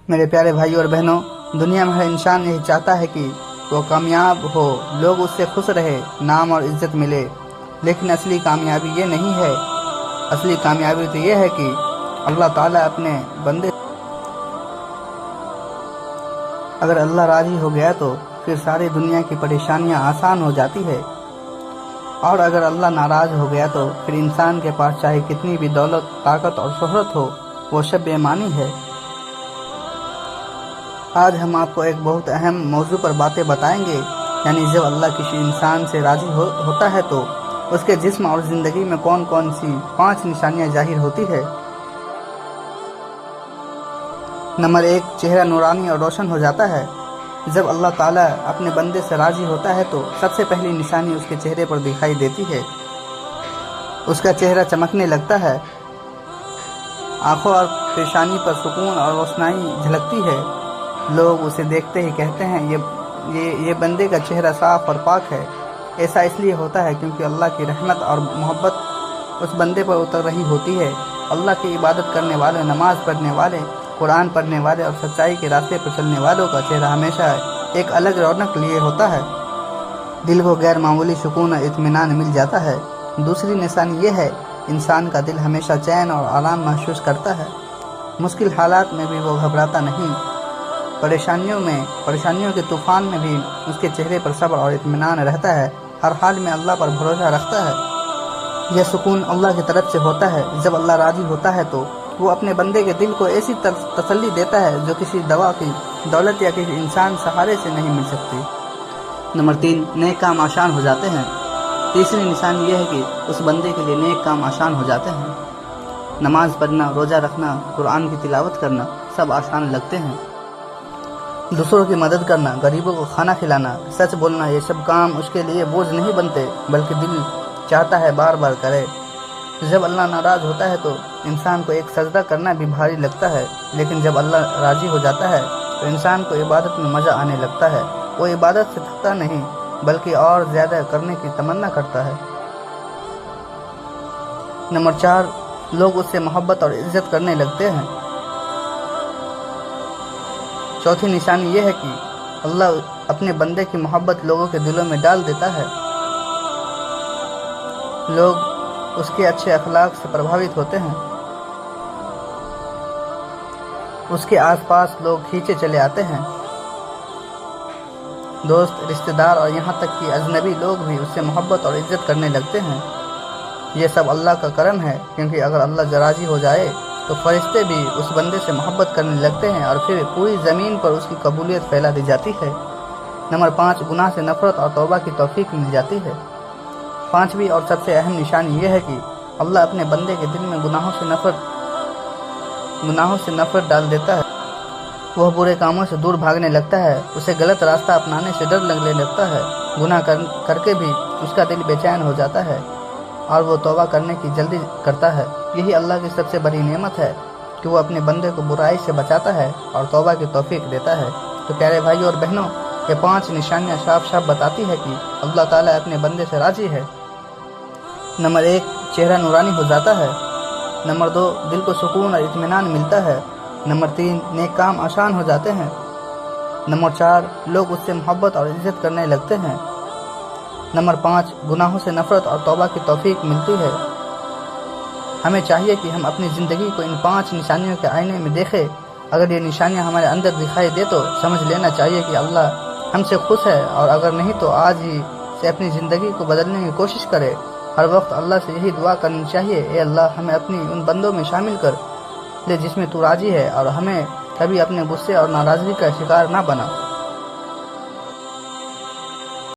मेरे प्यारे भाइयों और बहनों, दुनिया में हर इंसान यही चाहता है कि वो कामयाब हो, लोग उससे खुश रहे, नाम और इज्जत मिले। लेकिन असली कामयाबी ये नहीं है। असली कामयाबी तो ये है कि अल्लाह ताला अपने बंदे, अगर अल्लाह राजी हो गया तो फिर सारी दुनिया की परेशानियां आसान हो जाती है, और अगर अल्लाह नाराज हो गया तो फिर इंसान के पास चाहे कितनी भी दौलत, ताकत और शोहरत हो, वो सब बेमानी है। आज हम आपको एक बहुत अहम मौजू पर बातें बताएंगे, यानी जब अल्लाह किसी इंसान से राजी होता है तो उसके जिस्म और ज़िंदगी में कौन कौन सी 5 निशानियां जाहिर होती है। नंबर 1, चेहरा नूरानी और रोशन हो जाता है। जब अल्लाह ताला अपने बंदे से राजी होता है तो सबसे पहली निशानी उसके चेहरे पर दिखाई देती है। उसका चेहरा चमकने लगता है, आंखों और पेशानी पर सुकून और रोशनाई झलकती है। लोग उसे देखते ही कहते हैं ये बंदे का चेहरा साफ और पाक है। ऐसा इसलिए होता है क्योंकि अल्लाह की रहमत और मोहब्बत उस बंदे पर उतर रही होती है। अल्लाह की इबादत करने वाले, नमाज पढ़ने वाले, कुरान पढ़ने वाले और सच्चाई के रास्ते पर चलने वालों का चेहरा हमेशा एक अलग रौनक लिए होता है। दिल को गैर मामूली सुकून और इत्मीनान मिल जाता है। दूसरी निशानी ये है, इंसान का दिल हमेशा चैन और आराम महसूस करता है। मुश्किल हालात में भी वो घबराता नहीं। परेशानियों के तूफान में भी उसके चेहरे पर सब्र और इत्मीनान रहता है। हर हाल में अल्लाह पर भरोसा रखता है। यह सुकून अल्लाह की तरफ से होता है। जब अल्लाह राजी होता है तो वो अपने बंदे के दिल को ऐसी तसल्ली देता है जो किसी दवा की दौलत या किसी इंसान सहारे से नहीं मिल सकती। नंबर 3, नेक काम आसान हो जाते हैं। तीसरी निशानी यह है कि उस बंदे के लिए नेक काम आसान हो जाते हैं। नमाज पढ़ना, रोज़ा रखना, कुरान की तिलावत करना सब आसान लगते हैं। दूसरों की मदद करना, गरीबों को खाना खिलाना, सच बोलना, ये सब काम उसके लिए बोझ नहीं बनते, बल्कि दिल चाहता है बार बार करे। जब अल्लाह नाराज़ होता है तो इंसान को एक सजदा करना भी भारी लगता है, लेकिन जब अल्लाह राज़ी हो जाता है तो इंसान को इबादत में मज़ा आने लगता है। वो इबादत से थकता नहीं, बल्कि और ज़्यादा करने की तमन्ना करता है। नंबर 4, लोग उससे मोहब्बत और इज्जत करने लगते हैं। चौथी निशानी यह है कि अल्लाह अपने बंदे की मोहब्बत लोगों के दिलों में डाल देता है। लोग उसके अच्छे अखलाक से प्रभावित होते हैं। उसके आसपास लोग खींचे चले आते हैं। दोस्त, रिश्तेदार और यहाँ तक कि अजनबी लोग भी उससे मोहब्बत और इज्जत करने लगते हैं। ये सब अल्लाह का करम है, क्योंकि अगर अल्लाह राज़ी हो जाए तो फरिश्ते भी उस बंदे से मोहब्बत करने लगते हैं और फिर पूरी ज़मीन पर उसकी कबूलियत फैला दी जाती है। नंबर 5, गुनाह से नफ़रत और तौबा की तौफीक मिल जाती है। 5वीं और सबसे अहम निशानी यह है कि अल्लाह अपने बंदे के दिल में गुनाहों से नफ़रत डाल देता है। वह बुरे कामों से दूर भागने लगता है। उसे गलत रास्ता अपनाने से डर लगने लगता है। गुनाह करके भी उसका दिल बेचैन हो जाता है और वो तौबा करने की जल्दी करता है। यही अल्लाह की सबसे बड़ी नेमत है कि वो अपने बंदे को बुराई से बचाता है और तौबा की तौफीक देता है। तो प्यारे भाइयों और बहनों, ये 5 निशानियाँ साफ साफ बताती है कि अल्लाह ताला अपने बंदे से राज़ी है। नंबर 1, चेहरा नूरानी हो जाता है। नंबर 2, दिल को सुकून और इत्मीनान मिलता है। नंबर 3, नेक काम आसान हो जाते हैं। नंबर 4, लोग उससे मोहब्बत और इज्जत करने लगते हैं। नंबर 5, गुनाहों से नफ़रत और तौबा की तौफीक मिलती है। हमें चाहिए कि हम अपनी ज़िंदगी को इन 5 निशानियों के आईने में देखें। अगर ये निशानियां हमारे अंदर दिखाई दे तो समझ लेना चाहिए कि अल्लाह हमसे खुश है, और अगर नहीं तो आज ही से अपनी ज़िंदगी को बदलने की कोशिश करें। हर वक्त अल्लाह से यही दुआ करनी चाहिए, ए अल्लाह, हमें अपनी उन बंदों में शामिल कर ले जिसमें तू राज़ी है, और हमें कभी अपने गुस्से और नाराज़गी का शिकार ना बना।